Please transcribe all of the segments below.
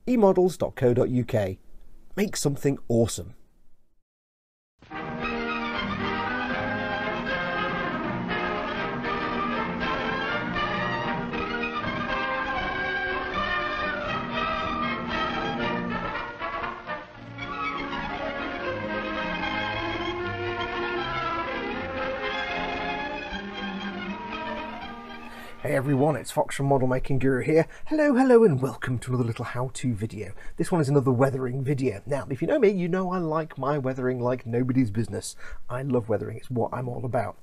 emodels.co.uk. Make something awesome. Hey everyone, it's Foxx from Model Making Guru here. Hello and welcome to another little how-to video. This one is another weathering video. Now, if you know me, you know I like my weathering like nobody's business. I love weathering, it's what I'm all about.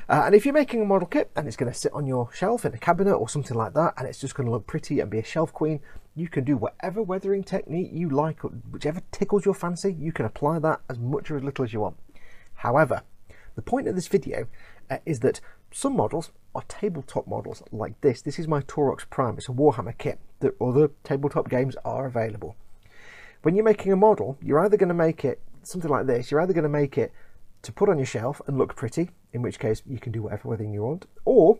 And if you're making a model kit and it's going to sit on your shelf in a cabinet or something like that, and it's just going to look pretty and be a shelf queen, you can do whatever weathering technique you like, or whichever tickles your fancy, you can apply that as much or as little as you want. However, the point of this video is that some models are tabletop models like this. This is my Taurox Prime. It's a Warhammer kit. The other tabletop games are available. When you're making a model, you're either going to make it something like this. You're either going to make it to put on your shelf and look pretty, in which case you can do whatever weathering you want, or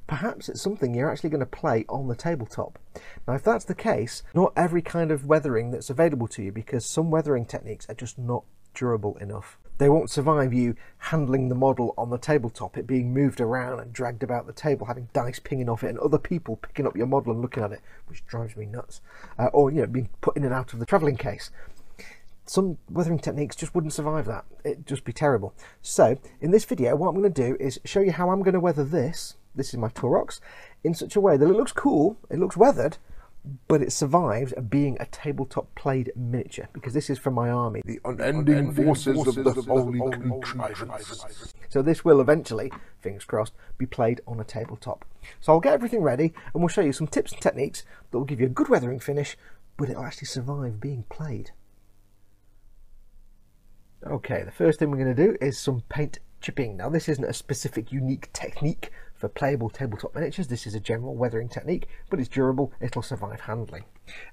perhaps it's something you're actually going to play on the tabletop. Now, if that's the case, not every kind of weathering that's available to you, because some weathering techniques are just not durable enough. They won't survive you handling the model on the tabletop, it being moved around and dragged about the table, having dice pinging off it and other people picking up your model and looking at it, which drives me nuts. Or, you know, being put in and out of the travelling case. Some weathering techniques just wouldn't survive that. It'd just be terrible. So, in this video, what I'm going to do is show you how I'm going to weather this. This is my Taurox, in such a way that it looks cool, it looks weathered, but it survives being a tabletop played miniature, because this is from my army, the unending forces of the holy contrivance. So this will eventually, fingers crossed, be played on a tabletop. So I'll get everything ready and we'll show you some tips and techniques that will give you a good weathering finish, but it'll actually survive being played. Okay, the first thing we're going to do is some paint chipping. Now, this isn't a specific unique technique for playable tabletop miniatures. This is a general weathering technique, but it's durable, it'll survive handling.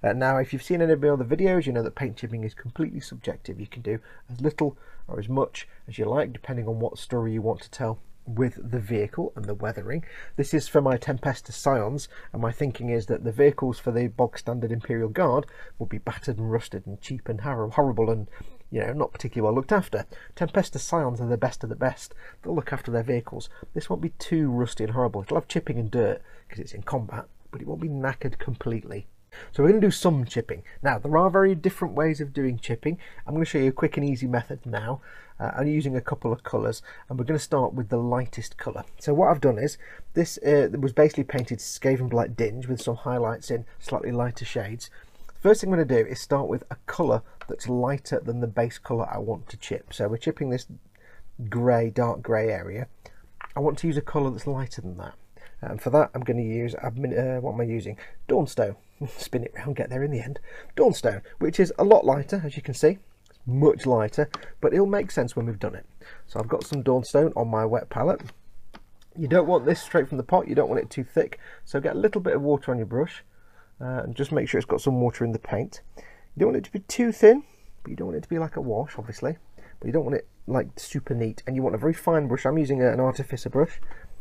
Now, if you've seen any of my other videos, you know that paint chipping is completely subjective. You can do as little or as much as you like, depending on what story you want to tell with the vehicle and the weathering. This is for my Tempesta Scions, and my thinking is that the vehicles for the bog standard Imperial Guard will be battered and rusted and cheap and horrible and, you know, not particularly well looked after. Tempesta Scions are the best of the best. They'll look after their vehicles. This won't be too rusty and horrible. It'll have chipping and dirt because it's in combat, but it won't be knackered completely. So we're going to do some chipping. Now, there are very different ways of doing chipping. I'm going to show you a quick and easy method now. I'm using a couple of colours, and we're going to start with the lightest colour. So what I've done is, this was basically painted Skaven Blight Dinge with some highlights in slightly lighter shades. First thing I'm going to do is start with a colour that's lighter than the base colour I want to chip. So we're chipping this grey, dark grey area. I want to use a colour that's lighter than that. And for that, I'm going to use, what am I using? Dawnstone. Spin it round, get there in the end. Dawnstone, which is a lot lighter, as you can see. It's much lighter, but it'll make sense when we've done it. So I've got some Dawnstone on my wet palette. You don't want this straight from the pot, you don't want it too thick. So get a little bit of water on your brush. And just make sure it's got some water in the paint. You don't want it to be too thin, but you don't want it to be like a wash, obviously. But you don't want it like super neat, and you want a very fine brush. I'm using an Artificer brush,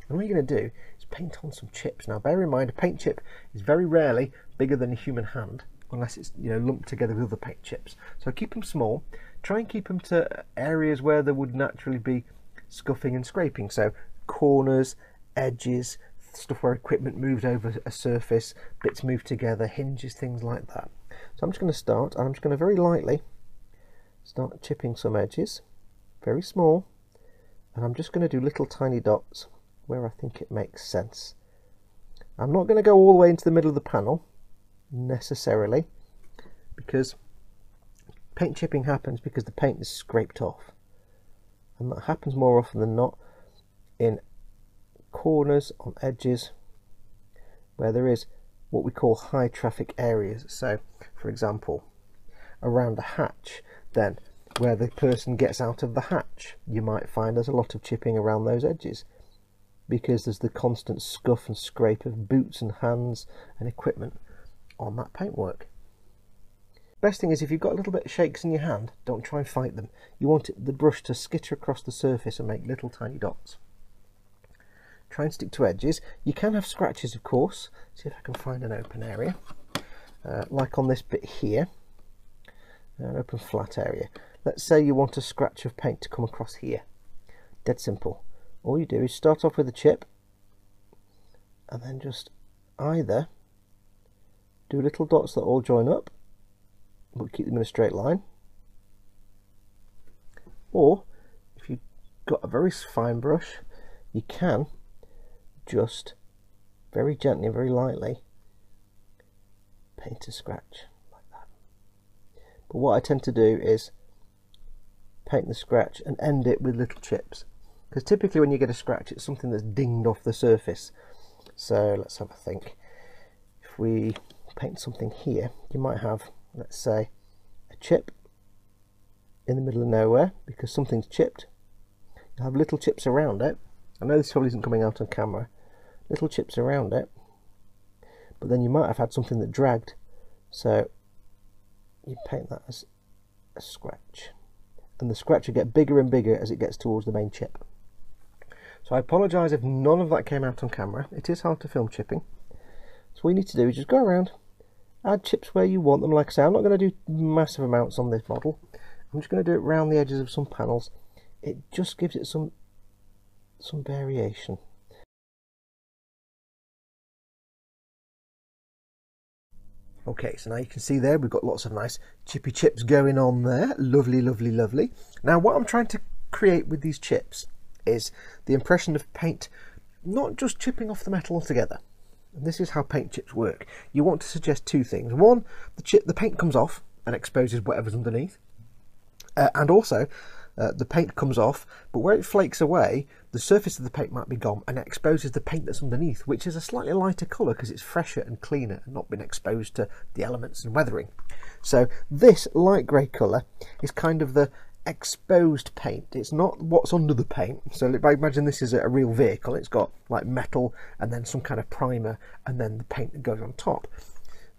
and what you're going to do is paint on some chips. Now, bear in mind, a paint chip is very rarely bigger than a human hand, unless it's, you know, lumped together with other paint chips. So keep them small. Try and keep them to areas where there would naturally be scuffing and scraping. So corners, edges, stuff where equipment moves over a surface, bits move together, hinges, things like that. So I'm just going to start, and I'm just going to very lightly start chipping some edges, very small, and I'm just going to do little tiny dots where I think it makes sense. I'm not going to go all the way into the middle of the panel necessarily, because paint chipping happens because the paint is scraped off, and that happens more often than not in corners, on edges, where there is what we call high traffic areas. So for example, around a hatch, then where the person gets out of the hatch, you might find there's a lot of chipping around those edges, because there's the constant scuff and scrape of boots and hands and equipment on that paintwork. Best thing is, if you've got a little bit of shakes in your hand, don't try and fight them. You want the brush to skitter across the surface and make little tiny dots. Try and stick to edges. You can have scratches, of course. See if I can find an open area. like on this bit here, an open flat area. Let's say you want a scratch of paint to come across here. Dead simple. All you do is start off with a chip and then just either do little dots that all join up but keep them in a straight line, or if you've got a very fine brush, you can just very gently and very lightly paint a scratch like that. But what I tend to do is paint the scratch and end it with little chips, because typically when you get a scratch it's something that's dinged off the surface. So let's have a think. If we paint something here, you might have, let's say, a chip in the middle of nowhere because something's chipped. You'll have little chips around it. I know this probably isn't coming out on camera. Little chips around it, but then you might have had something that dragged, so you paint that as a scratch, and the scratch will get bigger and bigger as it gets towards the main chip. So I apologise if none of that came out on camera. It is hard to film chipping. So what you need to do is just go around, add chips where you want them. Like I say, I'm not going to do massive amounts on this model. I'm just going to do it around the edges of some panels. It just gives it some variation. Okay, so now you can see there we've got lots of nice chippy chips going on there. Lovely, lovely, lovely. Now what I'm trying to create with these chips is the impression of paint not just chipping off the metal altogether. And this is how paint chips work. You want to suggest two things. One, the paint comes off and exposes whatever's underneath. And also, the paint comes off, but where it flakes away, the surface of the paint might be gone and it exposes the paint that's underneath, which is a slightly lighter colour because it's fresher and cleaner and not been exposed to the elements and weathering. So this light grey colour is kind of the exposed paint. It's not what's under the paint. So if I imagine this is a real vehicle, it's got like metal and then some kind of primer and then the paint that goes on top.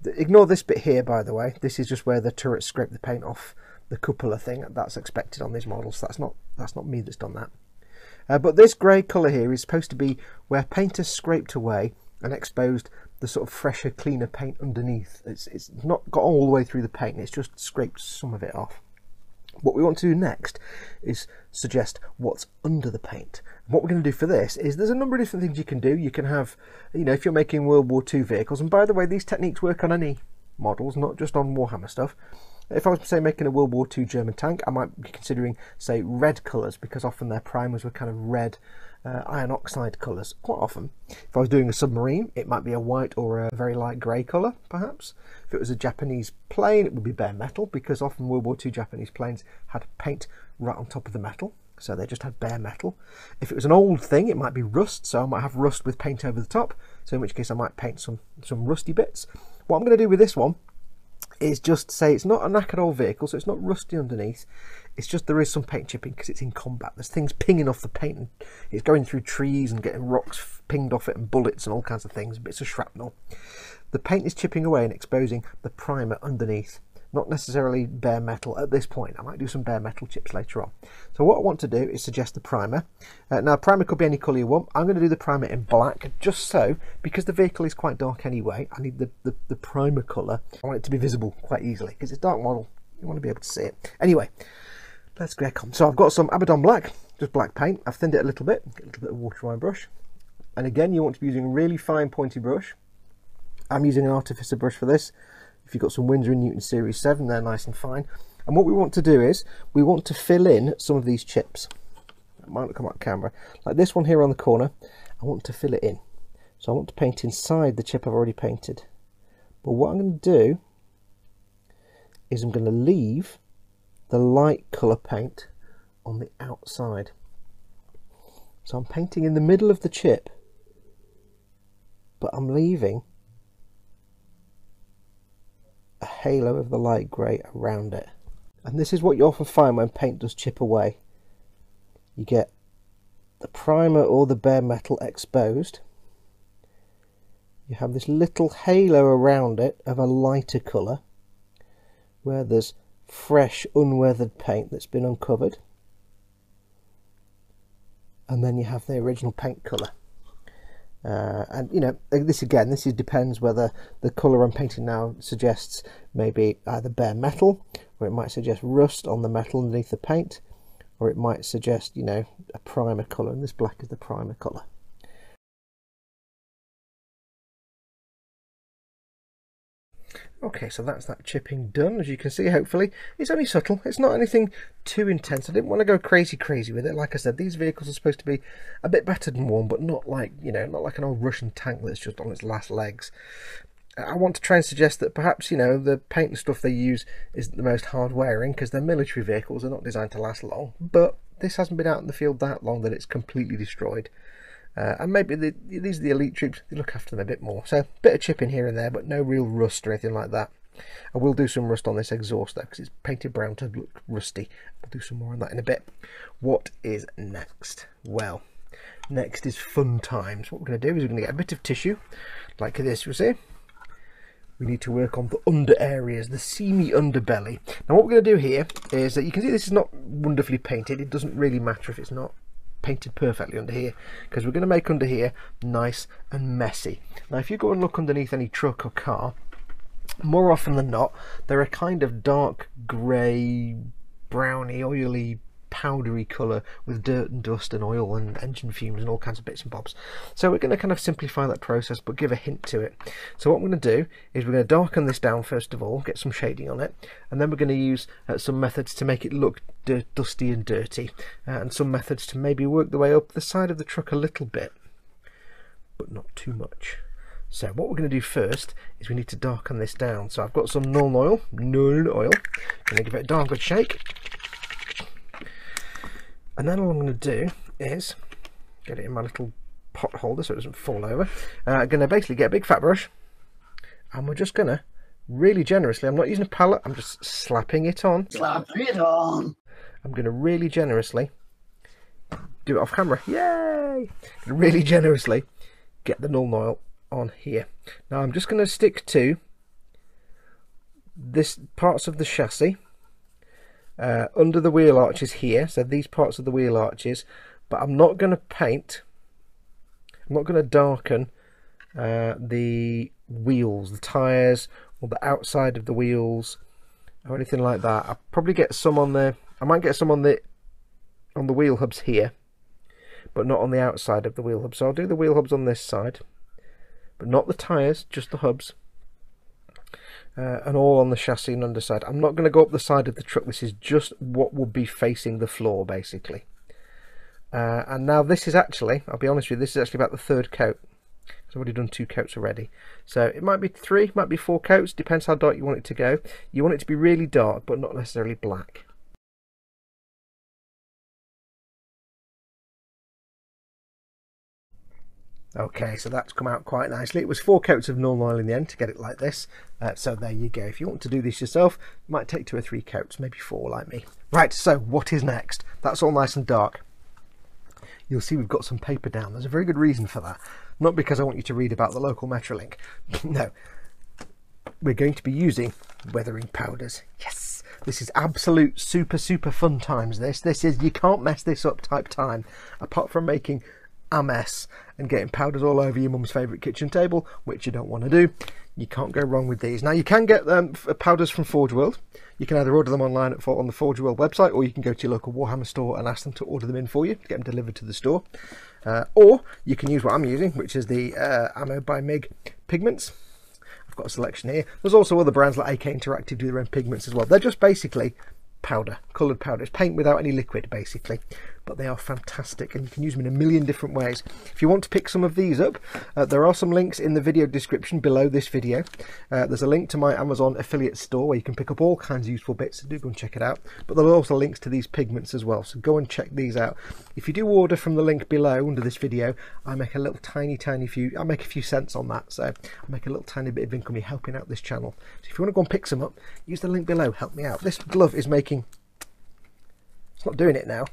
Ignore this bit here, by the way. This is just where the turret scraped the paint off the cupola thing. That's expected on these models, so that's not me that's done that. But this grey colour here is supposed to be where paint has scraped away and exposed the sort of fresher, cleaner paint underneath. It's not got all the way through the paint, it's just scraped some of it off. What we want to do next is suggest what's under the paint. And what we're going to do for this is there's a number of different things you can do. You can have, you know, if you're making World War II vehicles, and by the way, these techniques work on any models, not just on Warhammer stuff. If I was, say, making a World War II German tank, I might be considering, say, red colours, because often their primers were kind of red iron oxide colours, quite often. If I was doing a submarine, it might be a white or a very light grey colour, perhaps. If it was a Japanese plane, it would be bare metal, because often World War II Japanese planes had paint right on top of the metal, so they just had bare metal. If it was an old thing, it might be rust, so I might have rust with paint over the top, so in which case I might paint some rusty bits. What I'm going to do with this one is just say it's not a knackered old vehicle, so it's not rusty underneath. It's just there is some paint chipping because it's in combat. There's things pinging off the paint, and it's going through trees and getting rocks pinged off it and bullets and all kinds of things, bits of shrapnel. The paint is chipping away and exposing the primer underneath. Not necessarily bare metal at this point. I might do some bare metal chips later on. So what I want to do is suggest the primer. Now primer could be any colour you want. I'm going to do the primer in black, just so, because the vehicle is quite dark anyway, I need the primer colour. I want it to be visible quite easily, because it's a dark model. You want to be able to see it. Anyway, let's crack on. So I've got some Abaddon black, just black paint. I've thinned it a little bit, get a little bit of water on my brush. And again, you want to be using a really fine pointy brush. I'm using an Artificer brush for this. If you've got some Winsor & Newton Series 7, they're nice and fine. And what we want to do is, we want to fill in some of these chips. It might not come out camera. Like this one here on the corner, I want to fill it in. So I want to paint inside the chip I've already painted. But what I'm going to do is I'm going to leave the light colour paint on the outside. So I'm painting in the middle of the chip, but I'm leaving a halo of the light grey around it. And this is what you often find when paint does chip away. You get the primer or the bare metal exposed. You have this little halo around it of a lighter colour where there's fresh unweathered paint that's been uncovered. And then you have the original paint colour. And you know, this depends whether the colour I'm painting now suggests maybe either bare metal, or it might suggest rust on the metal underneath the paint, or it might suggest, you know, a primer colour, and this black is the primer colour. Okay, so that's that chipping done. As you can see, hopefully it's only subtle, it's not anything too intense. I didn't want to go crazy with it. Like I said, these vehicles are supposed to be a bit battered and worn, but not like, you know, not like an old Russian tank that's just on its last legs. I want to try and suggest that perhaps, you know, the paint and stuff they use isn't the most hard wearing, because they're military vehicles, they're not designed to last long, but this hasn't been out in the field that long that it's completely destroyed. And maybe these are the elite troops, they look after them a bit more. So a bit of chipping here and there, but no real rust or anything like that. I will do some rust on this exhaust though, because it's painted brown to look rusty. I'll do some more on that in a bit. What is next? Well, next is fun times. What we're going to do is we're going to get a bit of tissue, like this, you see. We need to work on the under areas, the seamy underbelly. Now what we're going to do here is that you can see this is not wonderfully painted. It doesn't really matter if it's not painted perfectly under here, because we're going to make under here nice and messy. Now if you go and look underneath any truck or car, more often than not they're a kind of dark grey, browny, oily, powdery colour with dirt and dust and oil and engine fumes and all kinds of bits and bobs. So we're going to kind of simplify that process but give a hint to it. So what we're going to do is we're going to darken this down first of all, get some shading on it, and then we're going to use some methods to make it look dusty and dirty, and some methods to maybe work the way up the side of the truck a little bit, but not too much. So what we're going to do first is we need to darken this down. So I've got some Nuln oil, going to give it a darn good shake. And then all I'm going to do is get it in my little pot holder so it doesn't fall over. I'm going to basically get a big fat brush, and we're just going to really generously, I'm not using a palette, I'm just slapping it on. Slap it on! I'm going to really generously do it off camera. Yay! Really generously get the Nuln oil on here. Now I'm just going to stick to this parts of the chassis. Under the wheel arches here, so these parts of the wheel arches, but I'm not going to paint, I'm not going to darken the wheels, the tyres, or the outside of the wheels or anything like that. I'll probably get some on the, I might get some on the wheel hubs here, but not on the outside of the wheel hubs. So I'll do the wheel hubs on this side, but not the tyres, just the hubs. And all on the chassis and underside. I'm not going to go up the side of the truck, this is just what will be facing the floor basically. And now this is actually, I'll be honest with you, this is actually about the third coat. I've already done 2 coats already. So it might be 3, might be 4 coats, depends how dark you want it to go. You want it to be really dark, but not necessarily black. Okay, so that's come out quite nicely. It was 4 coats of Nuln oil in the end to get it like this. So there you go. If you want to do this yourself, it might take 2 or 3 coats, maybe 4 like me. Right, so what is next? That's all nice and dark. You'll see we've got some paper down. There's a very good reason for that. Not because I want you to read about the local Metrolink. No. We're going to be using weathering powders. Yes! This is absolute super fun times. This is, you can't mess this up type time. Apart from making a mess and getting powders all over your mum's favourite kitchen table, which you don't want to do, you can't go wrong with these. Now you can get powders from Forge World. You can either order them online on the Forge World website, or you can go to your local Warhammer store and ask them to order them in for you, get them delivered to the store. Or you can use what I'm using, which is the Ammo by MIG pigments. I've got a selection here. There's also other brands like AK Interactive do their own pigments as well. They're just basically powder, coloured powder. It's paint without any liquid basically, but they are fantastic and you can use them in a million different ways. If you want to pick some of these up, there are some links in the video description below this video. There's a link to my Amazon affiliate store where you can pick up all kinds of useful bits, so do go and check it out. But there are also links to these pigments as well, so go and check these out. If you do order from the link below under this video, I make a little tiny few, I make a few cents on that, so I make a little tiny bit of income. You're helping out this channel. So if you want to go and pick some up, use the link below, help me out. This glove is making, it's not doing it now,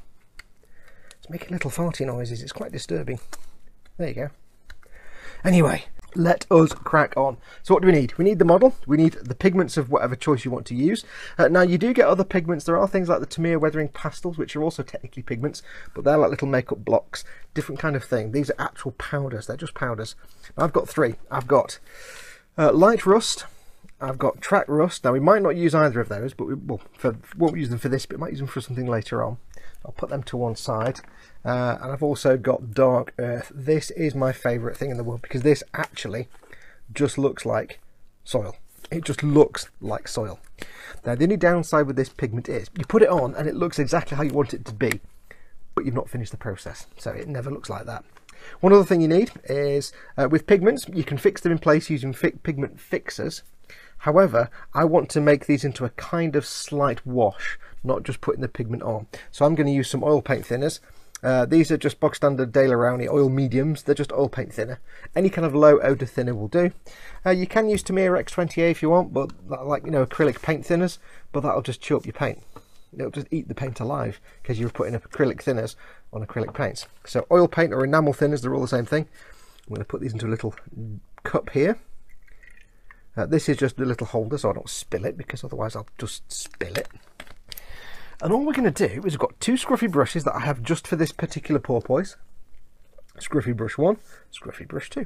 it's making little farty noises. It's quite disturbing. There you go. Anyway, let us crack on. So what do we need? We need the model, we need the pigments of whatever choice you want to use. Now you do get other pigments. There are things like the Tamiya Weathering Pastels, which are also technically pigments, but they're like little makeup blocks, different kind of thing. These are actual powders, they're just powders. Now, I've got three. I've got light rust, I've got track rust. Now we might not use either of those, but we won't use them for this, but we might use them for something later on. I'll put them to one side. And I've also got dark earth. This is my favourite thing in the world, because this actually just looks like soil. It just looks like soil. Now the only downside with this pigment is you put it on and it looks exactly how you want it to be, but you've not finished the process, so it never looks like that. One other thing you need is with pigments, you can fix them in place using pigment fixers. However, I want to make these into a kind of slight wash, not just putting the pigment on. So I'm going to use some oil paint thinners. These are just bog standard De La Rowney oil mediums. They're just oil paint thinner. Any kind of low odour thinner will do. You can use Tamiya X20A if you want, but like, you know, acrylic paint thinners, but that'll just chew up your paint. It'll just eat the paint alive because you're putting up acrylic thinners on acrylic paints. So oil paint or enamel thinners, they're all the same thing. I'm going to put these into a little cup here. This is just a little holder so I don't spill it, because otherwise I'll just spill it. And all we're going to do is we've got two scruffy brushes that I have just for this particular porpoise. Scruffy brush 1, scruffy brush 2.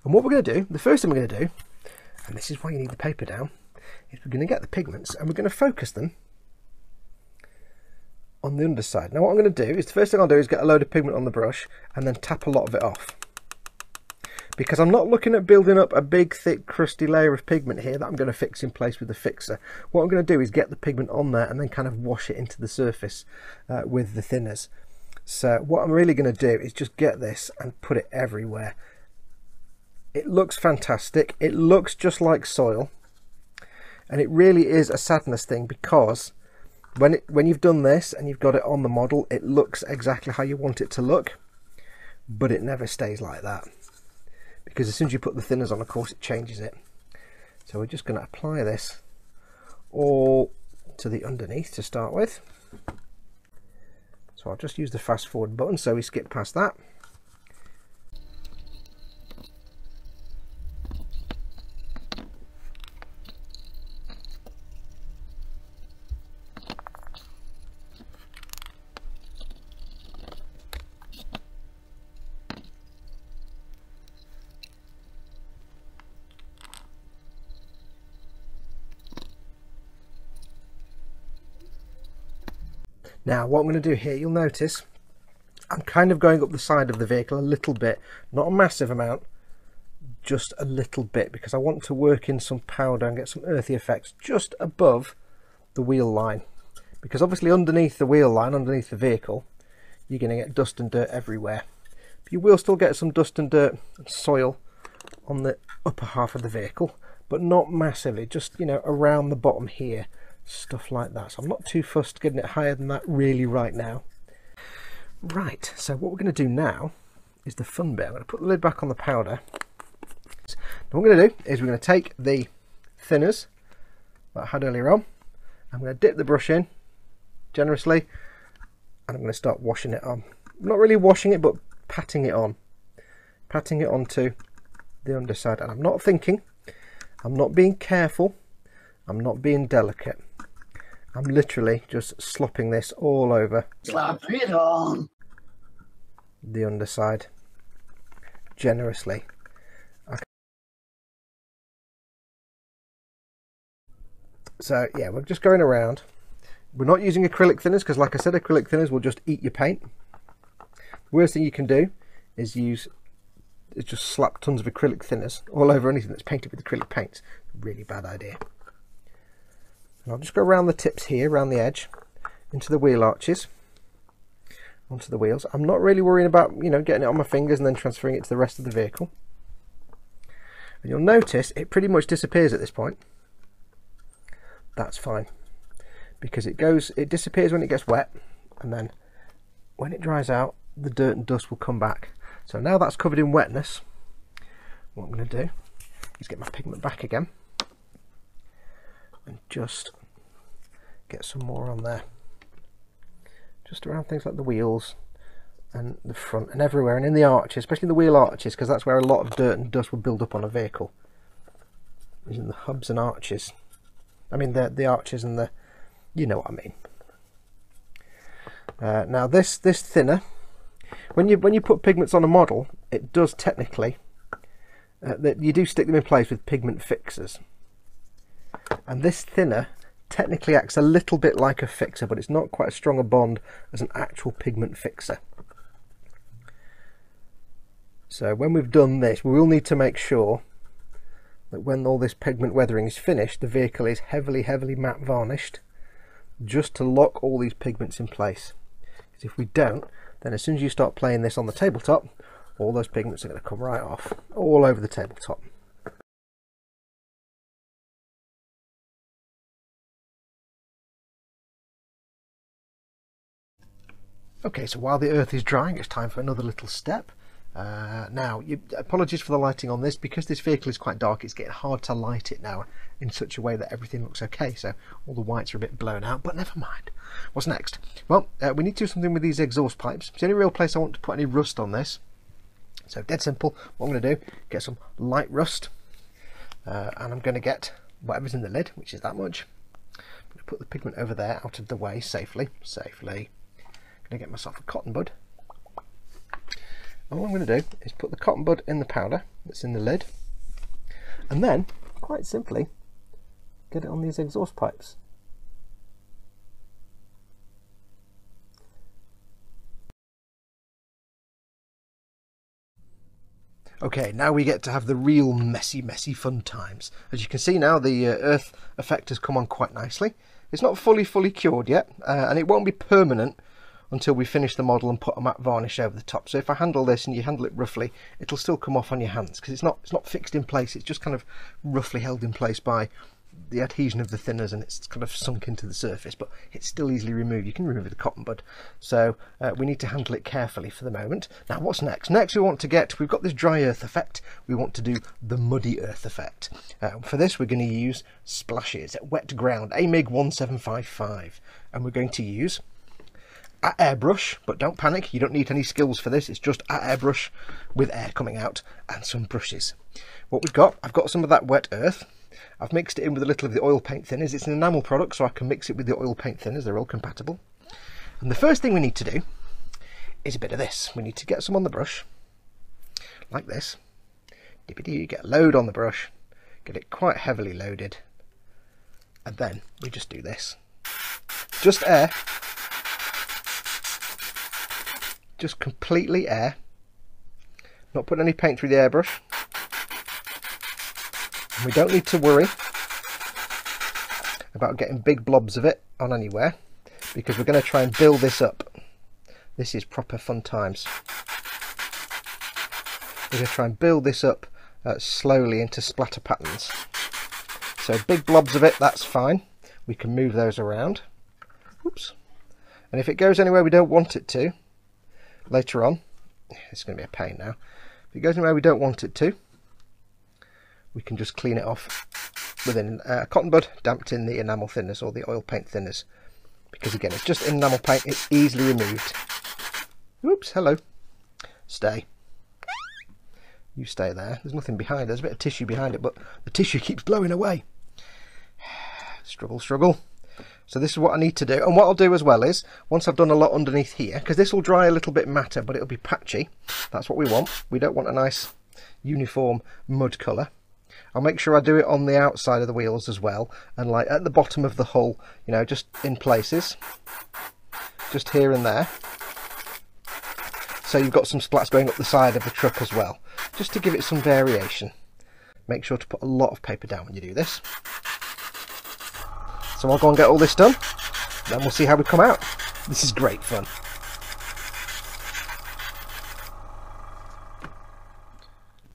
And what we're going to do, the first thing we're going to do, and this is why you need the paper down, is we're going to get the pigments and we're going to focus them on the underside. Now what I'm going to do is, the first thing I'll do is get a load of pigment on the brush and then tap a lot of it off. Because I'm not looking at building up a big thick crusty layer of pigment here that I'm going to fix in place with the fixer. What I'm going to do is get the pigment on there and then kind of wash it into the surface with the thinners. So what I'm really going to do is just get this and put it everywhere. It looks fantastic. It looks just like soil, and it really is a sadness thing, because when you've done this and you've got it on the model, it looks exactly how you want it to look, but it never stays like that. Because as soon as you put the thinners on, of course, it changes it. So we're just going to apply this all to the underneath to start with. So I'll just use the fast forward button so we skip past that. Now what I'm going to do here, you'll notice I'm kind of going up the side of the vehicle a little bit, not a massive amount, just a little bit, because I want to work in some powder and get some earthy effects just above the wheel line. Because obviously underneath the wheel line, underneath the vehicle, you're going to get dust and dirt everywhere. But you will still get some dust and dirt and soil on the upper half of the vehicle, but not massively, just, you know, around the bottom here. Stuff like that. So I'm not too fussed getting it higher than that really right now. Right, so what we're going to do now is the fun bit. I'm going to put the lid back on the powder. So what we're going to do is we're going to take the thinners that I had earlier on. I'm going to dip the brush in generously and I'm going to start washing it on. Not really washing it, but patting it on. Patting it onto the underside. And I'm not thinking, I'm not being careful, I'm not being delicate. I'm literally just slopping this all over. Slap it on the underside generously. So yeah, we're just going around. We're not using acrylic thinners because, like I said, acrylic thinners will just eat your paint. The worst thing you can do is just slap tons of acrylic thinners all over anything that's painted with acrylic paint. Really bad idea. And I'll just go around the tips here, around the edge, into the wheel arches, onto the wheels. I'm not really worrying about, you know, getting it on my fingers and then transferring it to the rest of the vehicle. And you'll notice it pretty much disappears at this point. That's fine, because it disappears when it gets wet, and then when it dries out, the dirt and dust will come back. So now that's covered in wetness, what I'm going to do is get my pigment back again and just get some more on there, just around things like the wheels and the front and everywhere, and in the arches, especially the wheel arches, because that's where a lot of dirt and dust will build up on a vehicle. Using the hubs and arches. I mean the arches and the, you know what I mean. Now this thinner, when you put pigments on a model, it does technically that you do stick them in place with pigment fixers, and this thinner technically acts a little bit like a fixer, but it's not quite as strong a bond as an actual pigment fixer. So when we've done this, we will need to make sure that when all this pigment weathering is finished, the vehicle is heavily matte varnished, just to lock all these pigments in place. Because if we don't, then as soon as you start playing this on the tabletop, all those pigments are going to come right off all over the tabletop. Okay, so while the earth is drying, it's time for another little step. Now, apologies for the lighting on this, because this vehicle is quite dark, it's getting hard to light it now in such a way that everything looks okay, so all the whites are a bit blown out, but never mind. What's next? Well, we need to do something with these exhaust pipes. It's the only real place I want to put any rust on this. So dead simple, what I'm going to do, get some light rust, and I'm going to get whatever's in the lid, which is that much. I'm going to put the pigment over there out of the way safely. I'm going to get myself a cotton bud. And what I'm going to do is put the cotton bud in the powder that's in the lid, and then, quite simply, get it on these exhaust pipes. Okay, now we get to have the real messy fun times. As you can see now, the earth effect has come on quite nicely. It's not fully cured yet, and it won't be permanent until we finish the model and put a matte varnish over the top. So if I handle this and you handle it roughly, it'll still come off on your hands, because it's not fixed in place. It's just kind of roughly held in place by the adhesion of the thinners, and it's kind of sunk into the surface, but it's still easily removed. You can remove the cotton bud. So we need to handle it carefully for the moment. Now what's next? Next we've got this dry earth effect. We want to do the muddy earth effect. For this we're going to use splashes, wet ground, AMIG 1755, and we're going to use at airbrush, but don't panic, you don't need any skills for this, it's just at airbrush with air coming out, and some brushes. What we've got, I've got some of that wet earth, I've mixed it in with a little of the oil paint thinners. It's an enamel product, so I can mix it with the oil paint thinners, they're all compatible. And the first thing we need to do is a bit of this. We need to get some on the brush, like this. Dippity, get a load on the brush, get it quite heavily loaded, and then we just do this. Just air. Just completely air, not putting any paint through the airbrush. And we don't need to worry about getting big blobs of it on anywhere, because we're going to try and build this up. This is proper fun times. We're going to try and build this up slowly into splatter patterns. So big blobs of it, that's fine. We can move those around. Oops. And if it goes anywhere we don't want it to, later on, it's going to be a pain now, if it goes anywhere we don't want it to, we can just clean it off with a cotton bud damped in the enamel thinners or the oil paint thinners, because again it's just enamel paint, it's easily removed. Oops, hello. Stay. You stay there. There's nothing behind, there's a bit of tissue behind it, but the tissue keeps blowing away. Struggle. So this is what I need to do, and what I'll do as well is, once I've done a lot underneath here, because this will dry a little bit matter, but it'll be patchy, that's what we want. We don't want a nice uniform mud colour. I'll make sure I do it on the outside of the wheels as well, and like at the bottom of the hull, you know, just in places, just here and there. So you've got some splats going up the side of the truck as well, just to give it some variation. Make sure to put a lot of paper down when you do this. So I'll go and get all this done, then we'll see how we come out. This is great fun.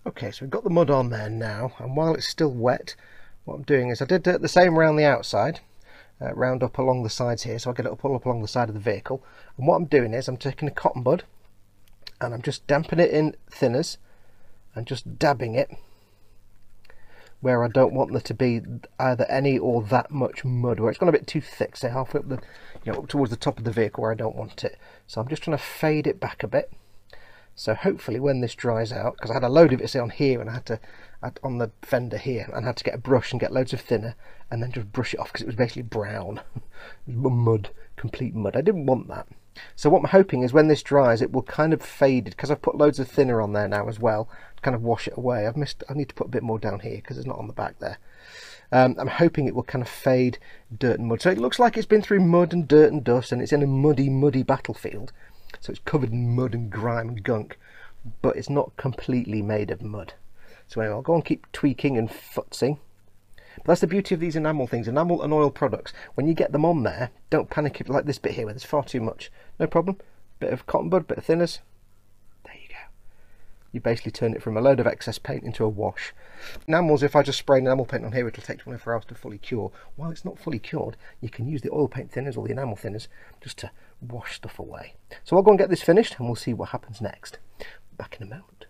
Okay, so we've got the mud on there now, and while it's still wet, what I'm doing is I did the same around the outside, round up along the sides here, so I get it all up along the side of the vehicle. And what I'm doing is I'm taking a cotton bud, and I'm just damping it in thinners, and just dabbing it where I don't want there to be either any or that much mud, where it's gone a bit too thick, say halfway up the, up towards the top of the vehicle where I don't want it. So I'm just trying to fade it back a bit. So hopefully when this dries out, because I had a load of it say on here, and I had to on the fender here, and I had to get a brush and get loads of thinner and then just brush it off because it was basically brown. Mud, complete mud. I didn't want that. So what I'm hoping is when this dries, it will kind of fade, because I've put loads of thinner on there now as well to kind of wash it away. I need to put a bit more down here because it's not on the back there. I'm hoping it will kind of fade dirt and mud. So it looks like it's been through mud and dirt and dust, and it's in a muddy battlefield. So it's covered in mud and grime and gunk, but it's not completely made of mud. So anyway, I'll go and keep tweaking and futzing. But that's the beauty of these enamel things, enamel and oil products. When you get them on there, don't panic if, like this bit here where there's far too much. No problem. Bit of cotton bud, bit of thinners. There you go. You basically turn it from a load of excess paint into a wash. Enamels, if I just spray enamel paint on here, it'll take 24 hours to fully cure. While it's not fully cured, you can use the oil paint thinners or the enamel thinners just to wash stuff away. So I'll go and get this finished and we'll see what happens next. Back in a moment.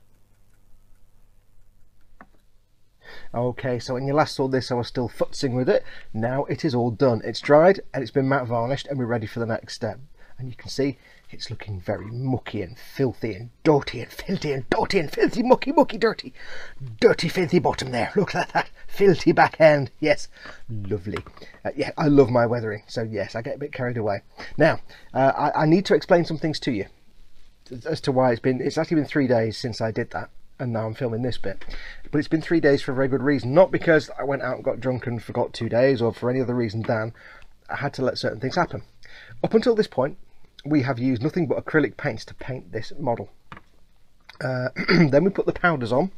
Okay, so when you last saw this I was still futzing with it. Now it is all done. It's dried and it's been matte varnished and we're ready for the next step. And you can see it's looking very mucky and filthy and dirty and filthy and dirty and filthy, mucky, dirty. Dirty, filthy bottom there. Look at that. Filthy back end. Yes, lovely. Yeah, I love my weathering. So yes, I get a bit carried away. Now, I need to explain some things to you as to why it's actually been 3 days since I did that. And now I'm filming this bit. But it's been 3 days for a very good reason. Not because I went out and got drunk and forgot 2 days or for any other reason than I had to let certain things happen. Up until this point, we have used nothing but acrylic paints to paint this model. Then we put the powders on.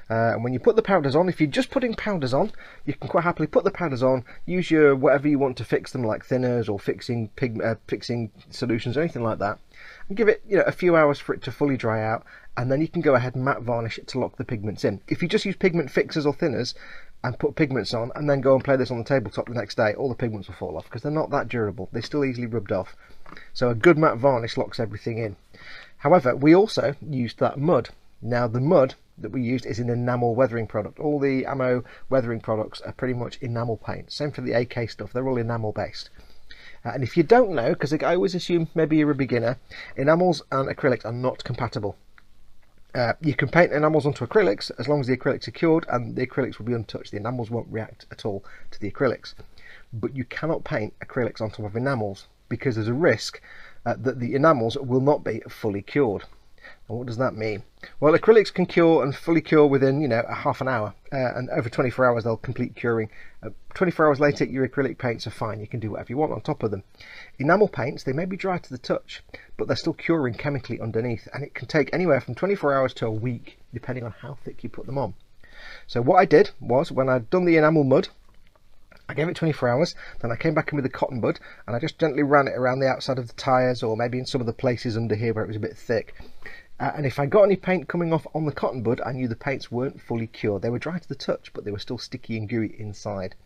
And when you put the powders on, if you're just putting powders on, you can quite happily put the powders on, use your whatever you want to fix them, like thinners or fixing solutions or anything like that, and give it a few hours for it to fully dry out, and then you can go ahead and matte varnish it to lock the pigments in. If you just use pigment fixers or thinners and put pigments on and then go and play this on the tabletop the next day, all the pigments will fall off because they're not that durable. They're still easily rubbed off. So a good matte varnish locks everything in. However, we also used that mud. Now the mud that we used is an enamel weathering product. All the ammo weathering products are pretty much enamel paint. Same for the AK stuff, they're all enamel based. And if you don't know, because I always assume maybe you're a beginner, enamels and acrylics are not compatible. You can paint enamels onto acrylics as long as the acrylics are cured and the acrylics will be untouched. The enamels won't react at all to the acrylics. But you cannot paint acrylics on top of enamels because there's a risk that the enamels will not be fully cured. And what does that mean? Well, acrylics can cure and fully cure within, a half an hour, and over 24 hours they'll complete curing. 24 hours later, your acrylic paints are fine. You can do whatever you want on top of them. Enamel paints, they may be dry to the touch, but they're still curing chemically underneath, and it can take anywhere from 24 hours to a week, depending on how thick you put them on. So what I did was, when I'd done the enamel mud, I gave it 24 hours, then I came back in with the cotton bud, and I just gently ran it around the outside of the tyres, or maybe in some of the places under here where it was a bit thick. And if I got any paint coming off on the cotton bud, I knew the paints weren't fully cured. They were dry to the touch, but they were still sticky and gooey inside.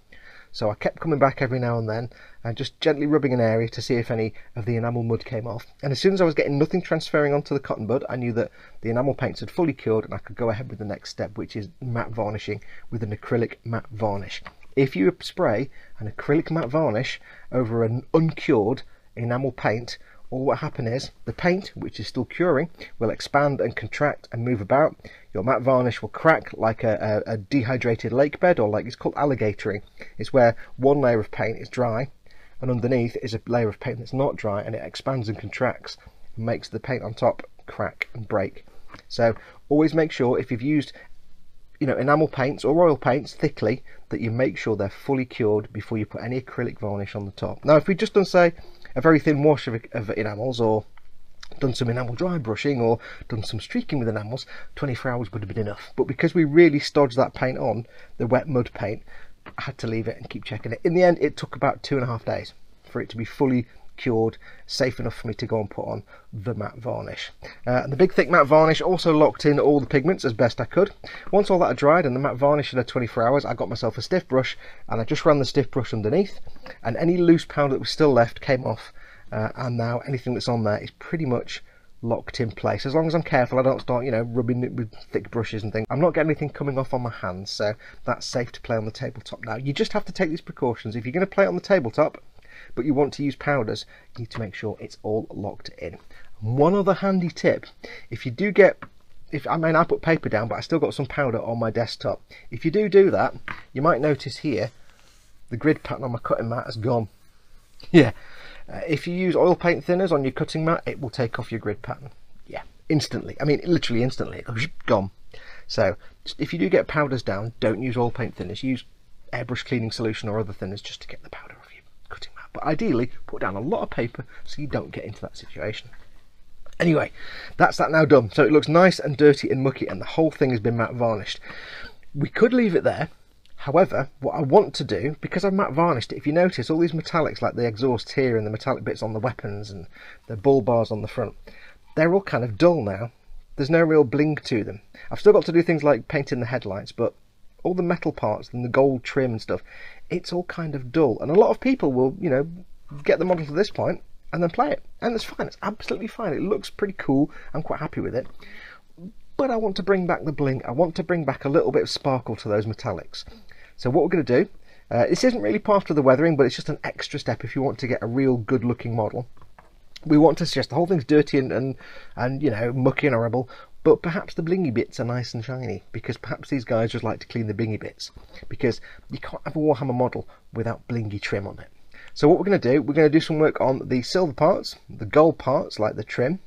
So I kept coming back every now and then and just gently rubbing an area to see if any of the enamel mud came off. And as soon as I was getting nothing transferring onto the cotton bud, I knew that the enamel paints had fully cured and I could go ahead with the next step, which is matte varnishing with an acrylic matte varnish. If you spray an acrylic matte varnish over an uncured enamel paint, all what happens is the paint, which is still curing, will expand and contract and move about. Your matte varnish will crack like a dehydrated lake bed, or like it's called alligatoring. It's where one layer of paint is dry and underneath is a layer of paint that's not dry, and it expands and contracts and makes the paint on top crack and break. So always make sure, if you've used enamel paints or oil paints thickly, that you make sure they're fully cured before you put any acrylic varnish on the top. Now if we've just done, say, a very thin wash of enamels, or done some enamel dry brushing, or done some streaking with enamels, 24 hours would have been enough. But because we really stodged that paint on, the wet mud paint, I had to leave it and keep checking it. In the end, it took about 2.5 days for it to be fully cured, safe enough for me to go and put on the matte varnish. And the big thick matte varnish also locked in all the pigments as best I could. Once all that had dried and the matte varnish had 24 hours, I got myself a stiff brush and I just ran the stiff brush underneath, and any loose powder that was still left came off, and now anything that's on there is pretty much locked in place, as long as I'm careful I don't start, you know, rubbing it with thick brushes and things. I'm not getting anything coming off on my hands, so that's safe to play on the tabletop. Now you just have to take these precautions. If you're going to play it on the tabletop but you want to use powders, you need to make sure it's all locked in. One other handy tip: if you do get, I put paper down, but I still got some powder on my desktop. If you do that, you might notice here the grid pattern on my cutting mat has gone. Yeah, if you use oil paint thinners on your cutting mat, it will take off your grid pattern. Yeah, instantly. I mean, literally instantly. It goes gone. So if you do get powders down, don't use oil paint thinners. Use airbrush cleaning solution or other thinners just to get the powder off your cutting mat. But ideally, put down a lot of paper so you don't get into that situation. Anyway, that's that now done. So it looks nice and dirty and mucky, and the whole thing has been matte varnished. We could leave it there. However, what I want to do, because I've matte varnished it, if you notice all these metallics like the exhausts here and the metallic bits on the weapons and the bull bars on the front, they're all kind of dull now. There's no real bling to them. I've still got to do things like painting the headlights, but all the metal parts and the gold trim and stuff, it's all kind of dull. And a lot of people will, you know, get the model to this point and then play it, and it's fine. It's absolutely fine. It looks pretty cool. I'm quite happy with it. But I want to bring back the bling. I want to bring back a little bit of sparkle to those metallics. So what we're going to do, this isn't really part of the weathering, but it's just an extra step if you want to get a real good looking model. We want to suggest the whole thing's dirty and you know, mucky and horrible, but perhaps the blingy bits are nice and shiny, because perhaps these guys just like to clean the blingy bits, because you can't have a Warhammer model without blingy trim on it. So what we're going to do, we're going to do some work on the silver parts, the gold parts like the trim,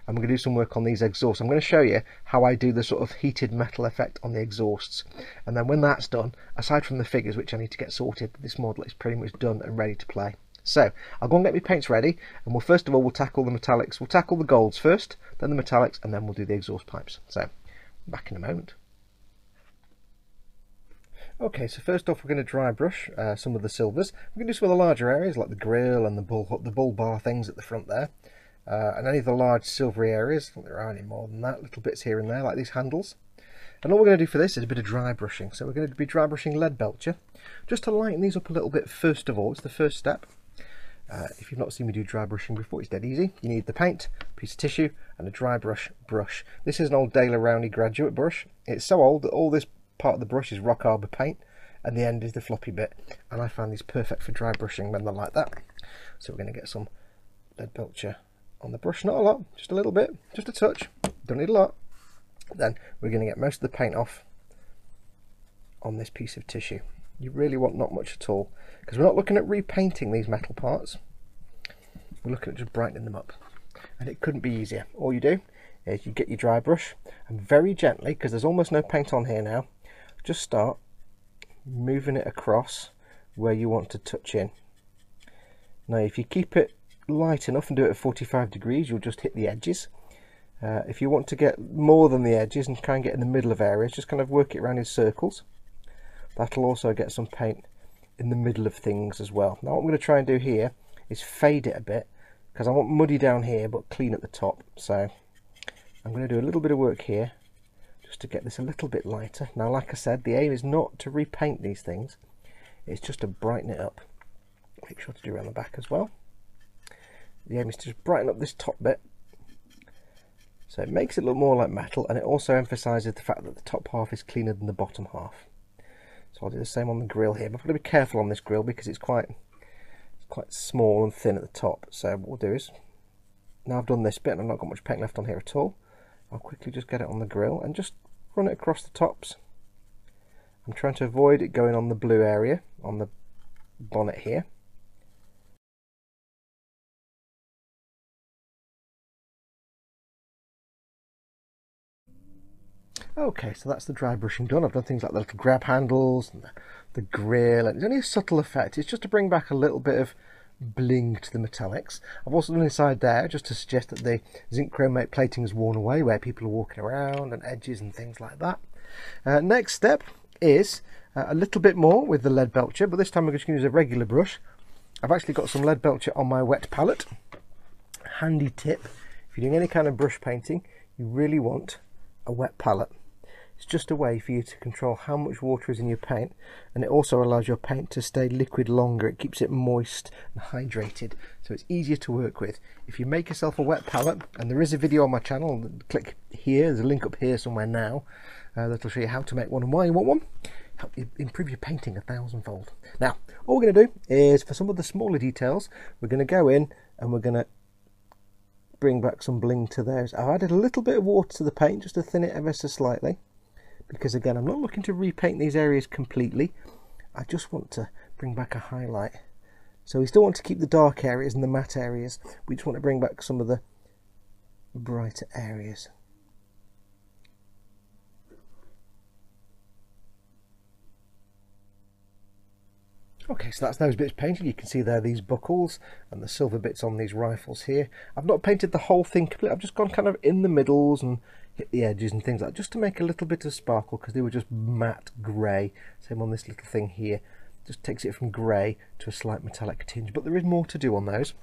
and we're going to do some work on these exhausts. I'm going to show you how I do the sort of heated metal effect on the exhausts, and then when that's done, aside from the figures which I need to get sorted, this model is pretty much done and ready to play. So I'll go and get my paints ready, and first of all we'll tackle the metallics. We'll tackle the golds first, then the metallics, and then we'll do the exhaust pipes. So back in a moment. Okay, so first off we're going to dry brush some of the silvers. We're going to do some of the larger areas like the grille and the bull bar things at the front there. And any of the large silvery areas, I don't think there are any more than that, little bits here and there like these handles. And all we're going to do for this is a bit of dry brushing. So we're going to be dry brushing lead belcher, just to lighten these up a little bit first of all. It's the first step. If you've not seen me do dry brushing before, it's dead easy. You need the paint, a piece of tissue, and a dry brush. This is an old Dale Rowney graduate brush. It's so old that all this part of the brush is rock arbor paint, and the end is the floppy bit. And I find these perfect for dry brushing when they're like that. So we're going to get some lead belcher on the brush, not a lot, just a little bit, just a touch, don't need a lot. Then we're going to get most of the paint off on this piece of tissue. You really want not much at all, because we're not looking at repainting these metal parts, we're looking at just brightening them up, and it couldn't be easier. All you do is you get your dry brush and very gently, because there's almost no paint on here now, just start moving it across where you want to touch in. Now if you keep it light enough and do it at 45 degrees, you'll just hit the edges. If you want to get more than the edges and try and get in the middle of areas, just kind of work it around in circles. That'll also get some paint in the middle of things as well. Now what I'm going to try and do here is fade it a bit, because I want muddy down here but clean at the top. So I'm going to do a little bit of work here just to get this a little bit lighter. Now like I said, the aim is not to repaint these things, it's just to brighten it up. Make sure to do around the back as well. The aim is to just brighten up this top bit, so it makes it look more like metal, and it also emphasises the fact that the top half is cleaner than the bottom half. So I'll do the same on the grill here, but I've got to be careful on this grill because it's quite small and thin at the top. So what we'll do is, now I've done this bit and I've not got much paint left on here at all, I'll quickly just get it on the grill and just run it across the tops. I'm trying to avoid it going on the blue area on the bonnet here. Okay, so that's the dry brushing done. I've done things like the little grab handles and the grill, and it's only a subtle effect. It's just to bring back a little bit of bling to the metallics. I've also done inside there just to suggest that the zinc chromate plating is worn away where people are walking around and edges and things like that. Next step is a little bit more with the lead belcher, but this time I'm just going to use a regular brush. I've actually got some lead belcher on my wet palette. Handy tip, if you're doing any kind of brush painting, you really want a wet palette. It's just a way for you to control how much water is in your paint, and it also allows your paint to stay liquid longer. It keeps it moist and hydrated, so it's easier to work with. If you make yourself a wet palette, and there is a video on my channel, click here, there's a link up here somewhere now, that'll show you how to make one and why you want one. Help you improve your painting 1,000-fold. Now, all we're going to do is, for some of the smaller details, we're going to go in and we're going to bring back some bling to those. I've added a little bit of water to the paint just to thin it ever so slightly, because again, I'm not looking to repaint these areas completely. I just want to bring back a highlight. So we still want to keep the dark areas and the matte areas. We just want to bring back some of the brighter areas. Okay, so that's those bits painted. You can see there these buckles and the silver bits on these rifles here. I've not painted the whole thing completely. I've just gone kind of in the middles and hit the edges and things like that, just to make a little bit of sparkle, because they were just matte grey. Same on this little thing here. Just takes it from grey to a slight metallic tinge, but there is more to do on those.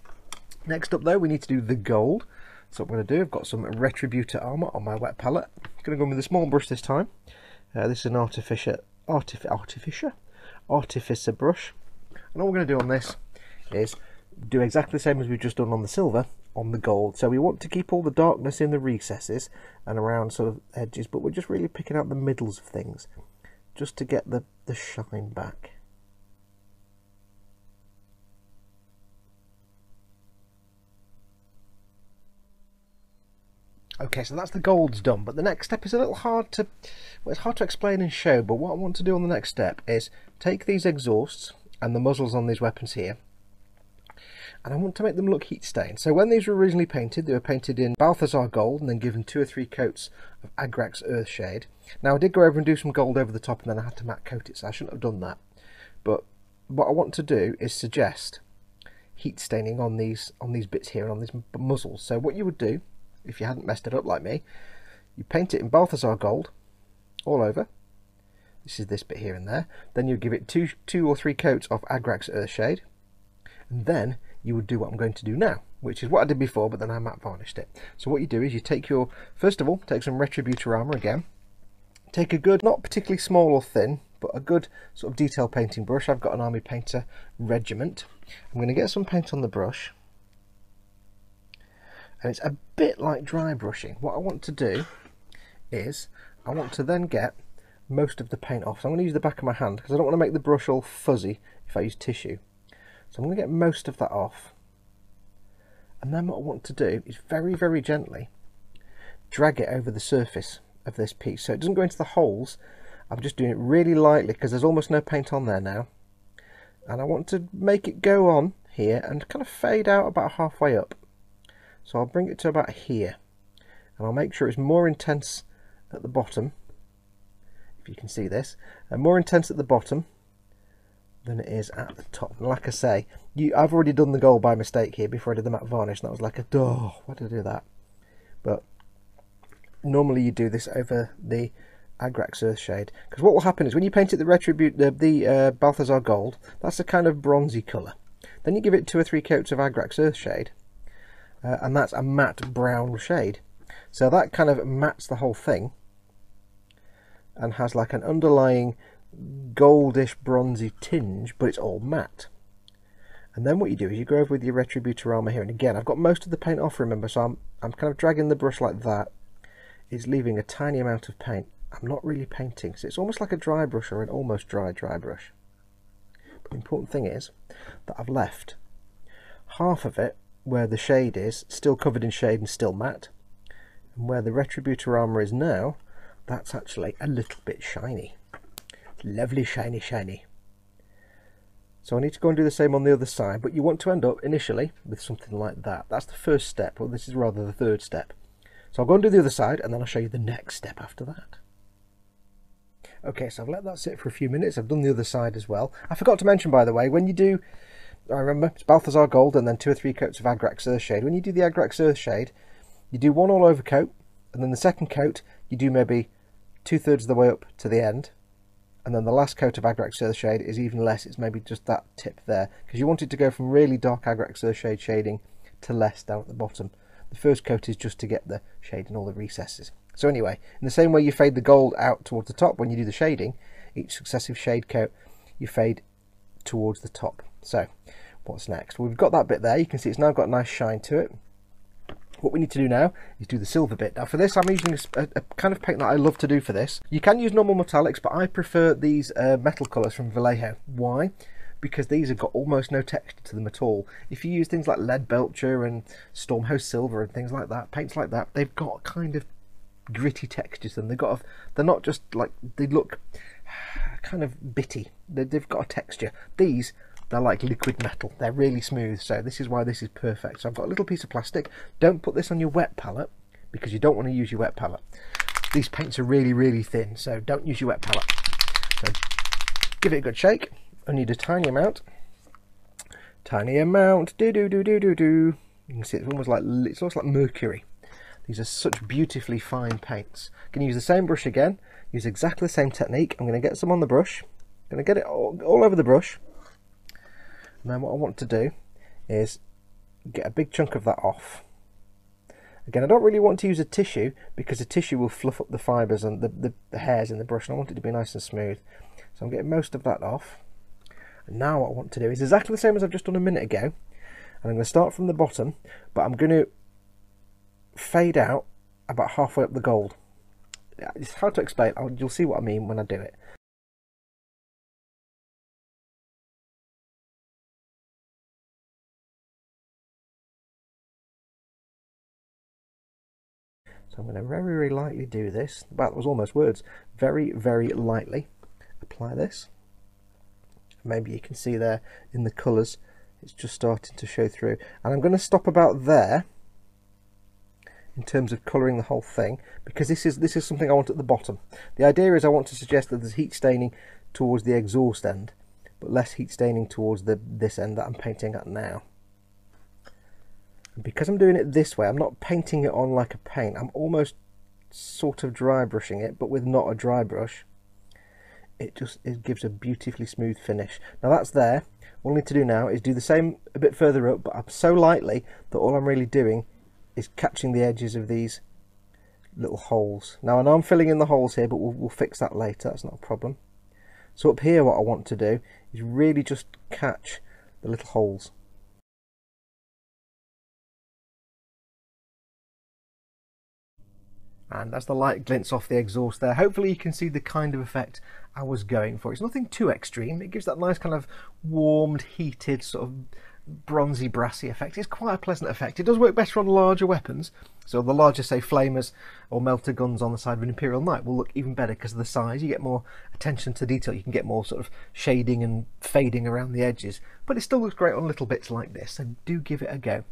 Next up though, we need to do the gold. So what I'm going to do, I've got some Retributor armour on my wet palette. I'm going to go in with a small brush this time. This is an Artificer brush, and all we're going to do on this is do exactly the same as we've just done on the silver on the gold. So we want to keep all the darkness in the recesses and around sort of edges, but we're just really picking out the middles of things just to get the shine back. Okay, so that's the golds done, but the next step is a little hard to, well, it's hard to explain and show, but what I want to do on the next step is take these exhausts and the muzzles on these weapons here, and I want to make them look heat stained. So when these were originally painted, they were painted in Balthazar gold and then given 2 or 3 coats of Agrax Earthshade. Now I did go over and do some gold over the top, and then I had to matte coat it, so I shouldn't have done that. But what I want to do is suggest heat staining on these bits here and on these muzzles. So what you would do, if you hadn't messed it up like me, you paint it in Balthazar gold all over. This is this bit here and there. Then you give it two or three coats of Agrax Earthshade, and then you would do what I'm going to do now, which is what I did before, but then I matte varnished it. So what you do is you take your, first of all, take some Retributor armour again. Take a good, not particularly small or thin, but a good sort of detail painting brush. I've got an Army Painter Regiment. I'm going to get some paint on the brush, and it's a bit like dry brushing. What I want to do is I want to then get most of the paint off. So I'm going to use the back of my hand because I don't want to make the brush all fuzzy if I use tissue. So I'm going to get most of that off, and then what I want to do is very, very gently drag it over the surface of this piece so it doesn't go into the holes. I'm just doing it really lightly because there's almost no paint on there now, and I want to make it go on here and kind of fade out about halfway up. So I'll bring it to about here, and I'll make sure it's more intense at the bottom, if you can see this, and more intense at the bottom than it is at the top. And like I say, I've already done the gold by mistake here before I did the matte varnish, and that was like why did I do that? But normally you do this over the Agrax Earthshade, because what will happen is when you paint it the Balthazar gold, that's a kind of bronzy colour. Then you give it 2 or 3 coats of Agrax Earthshade, and that's a matte brown shade. So that kind of mattes the whole thing and has like an underlying goldish bronzy tinge, but it's all matte. And then what you do is you go over with your Retributor armour here, and again I've got most of the paint off, remember, so I'm kind of dragging the brush like that. It's leaving a tiny amount of paint. I'm not really painting, so it's almost like a dry brush or an almost dry brush. But the important thing is that I've left half of it where the shade is still covered in shade and still matte, and where the Retributor armour is now, that's actually a little bit shiny. Lovely shiny. So I need to go and do the same on the other side, but you want to end up initially with something like that. That's the first step, well, this is rather the third step. So I'll go and do the other side, and then I'll show you the next step after that. Okay, so I've let that sit for a few minutes. I've done the other side as well. I forgot to mention, by the way, when you do, I remember it's Balthazar gold and then 2 or 3 coats of Agrax Earthshade. When you do the Agrax Earthshade, you do one all over coat, and then the second coat you do maybe 2/3 of the way up to the end, and then the last coat of Agrax Earthshade is even less. It's maybe just that tip there, because you want it to go from really dark Agrax Earthshade shading to less down at the bottom. The first coat is just to get the shade in all the recesses. So anyway, in the same way you fade the gold out towards the top when you do the shading, each successive shade coat you fade towards the top. So what's next? Well, we've got that bit there. You can see it's now got a nice shine to it. What we need to do now is do the silver bit. Now for this I'm using a kind of paint that I love to do for this. You can use normal metallics, but I prefer these metal colours from Vallejo. Why? Because these have got almost no texture to them at all. If you use things like Lead Belcher and Stormhost Silver and things like that, paints like that, they've got kind of gritty textures to them. They're not just like, they look kind of bitty. They've got a texture. These, they're like liquid metal. They're really smooth, so this is why this is perfect. So I've got a little piece of plastic. Don't put this on your wet palette because you don't want to use your wet palette. These paints are really, really thin, so don't use your wet palette. So give it a good shake. I need a tiny amount. Tiny amount. Do do do do do do. You can see it's almost like, it looks like mercury. These are such beautifully fine paints. I'm going to use the same brush again. Use exactly the same technique. I'm going to get some on the brush. I'm going to get it all over the brush. And then what I want to do is get a big chunk of that off. Again, I don't really want to use a tissue because the tissue will fluff up the fibres and the hairs in the brush, and I want it to be nice and smooth. So I'm getting most of that off. And now what I want to do is exactly the same as I've just done a minute ago. And I'm going to start from the bottom, but I'm going to fade out about halfway up the gold. It's hard to explain. You'll see what I mean when I do it. So I'm going to very, very lightly do this. Well, that was almost words. Very, very lightly apply this. Maybe you can see there in the colours, it's just starting to show through. And I'm going to stop about there in terms of colouring the whole thing, because this is something I want at the bottom. The idea is I want to suggest that there's heat staining towards the exhaust end, but less heat staining towards this end that I'm painting at now. Because I'm doing it this way, I'm not painting it on like a paint. I'm almost sort of dry brushing it, but with not a dry brush. It gives a beautifully smooth finish. Now that's there. All I need to do now is do the same a bit further up, but so lightly that all I'm really doing is catching the edges of these little holes. Now I know I'm filling in the holes here, but we'll fix that later. That's not a problem. So up here what I want to do is really just catch the little holes. And as the light glints off the exhaust there, hopefully you can see the kind of effect I was going for. It's nothing too extreme. It gives that nice kind of warmed, heated, sort of bronzy, brassy effect. It's quite a pleasant effect. It does work better on larger weapons. So the larger, say, flamers or melter guns on the side of an Imperial Knight will look even better because of the size. You get more attention to detail. You can get more sort of shading and fading around the edges. But it still looks great on little bits like this, so do give it a go.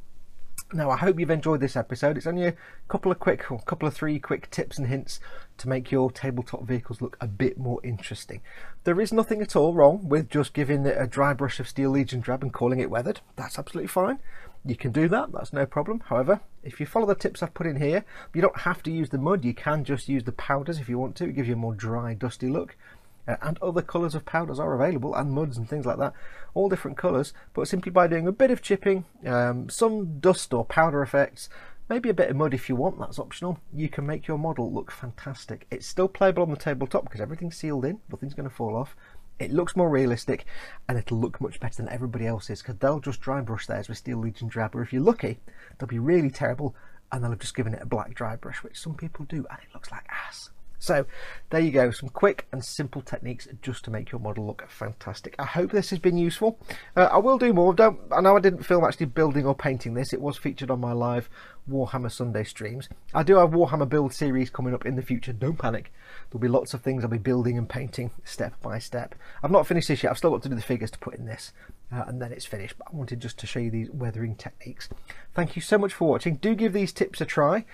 Now I hope you've enjoyed this episode. It's only a couple of three quick tips and hints to make your tabletop vehicles look a bit more interesting. There is nothing at all wrong with just giving it a dry brush of Steel Legion Drab and calling it weathered. That's absolutely fine. You can do that, that's no problem. However, if you follow the tips I've put in here, you don't have to use the mud. You can just use the powders if you want to. It gives you a more dry, dusty look. And other colours of powders are available, and muds and things like that, all different colours, but simply by doing a bit of chipping, some dust or powder effects, maybe a bit of mud if you want, that's optional, you can make your model look fantastic. It's still playable on the tabletop because everything's sealed in, nothing's going to fall off. It looks more realistic and it'll look much better than everybody else's because they'll just dry brush theirs with Steel Legion Drab, or if you're lucky, they'll be really terrible and they'll have just given it a black dry brush, which some people do, and it looks like ass. So there you go, some quick and simple techniques just to make your model look fantastic. I hope this has been useful. I will do more. I know I didn't film actually building or painting this. It was featured on my live Warhammer Sunday streams. I do have Warhammer build series coming up in the future. Don't panic. There'll be lots of things I'll be building and painting step by step. I've not finished this yet. I've still got to do the figures to put in this. And then it's finished, but I wanted just to show you these weathering techniques. Thank you so much for watching. Do give these tips a try,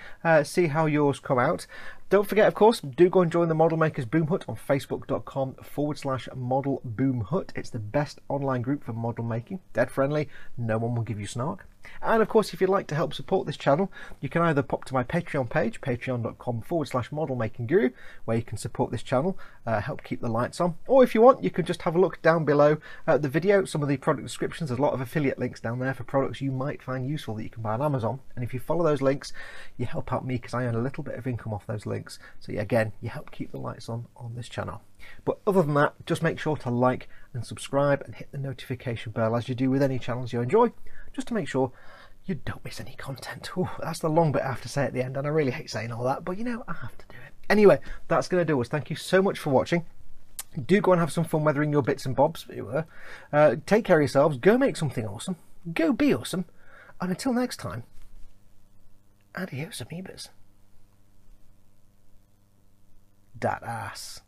see how yours come out. Don't forget, of course, do go and join the Model Makers Boom Hut on facebook.com/Model Boom Hut. It's the best online group for model making, dead friendly, no one will give you snark. And of course, if you'd like to help support this channel, you can either pop to my Patreon page, patreon.com/modelmakingguru, where you can support this channel, help keep the lights on. Or if you want, you can just have a look down below at the video, some of the product descriptions. There's a lot of affiliate links down there for products you might find useful that you can buy on Amazon. And if you follow those links, you help out me because I earn a little bit of income off those links. So yeah, again, you help keep the lights on this channel. But other than that, just make sure to like and subscribe and hit the notification bell as you do with any channels you enjoy, just to make sure you don't miss any content. Ooh, that's the long bit I have to say at the end, and I really hate saying all that, but you know, I have to do it. Anyway, that's going to do us. Thank you so much for watching. Do go and have some fun weathering your bits and bobs, as it were. Take care of yourselves. Go make something awesome. Go be awesome. And until next time, adios, amoebas. Dat ass.